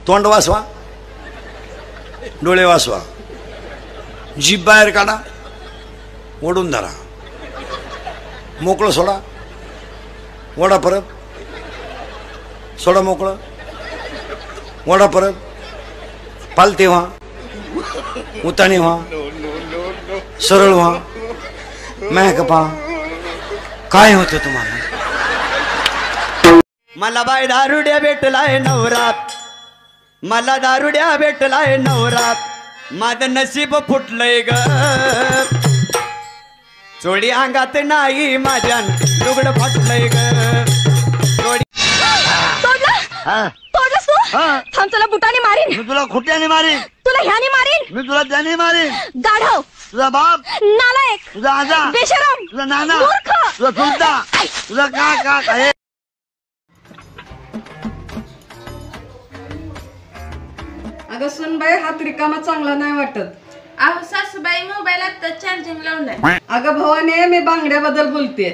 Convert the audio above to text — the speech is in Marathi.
तोंड वाचवा, डोळे वाचवा, जीभ बाहेर काढा, ओढून धरा, मोकळं सोडा, ओढा परत, सोडा मोकळं, ओढा परत, पालते व्हा, उताणी व्हा, सरळ व्हा, महक पहा. काय होतं तुम्हाला? मला बाय दारुड्या भेटलाय नवरात, मला दारुड्या भेटलाय नवरात, माझं नशीब फुटलंय ग. चोडी अंगात नाही माझ्या लुगडं फाटलंय ग. तोडलंस तू? थांब, तुला बुटाने मारीन. मी तुला खुट्याने मारीन. तुला ह्याने मारीन. मी तुला त्याने मारीन. गाढव. तुझा बाप. नालायक. तुझा आजा. बेशरम. तुझा नाना. मूर्ख. तुझा चुलता. तुझा का आहे. अगं सुनबाई, हात रिकामा चांगला नाही वाटत. अहो सासूबाई, मोबाईल आता चार्जिंग लावलाय. अगं भवानी, मी बांगड्याबद्दल बोलते.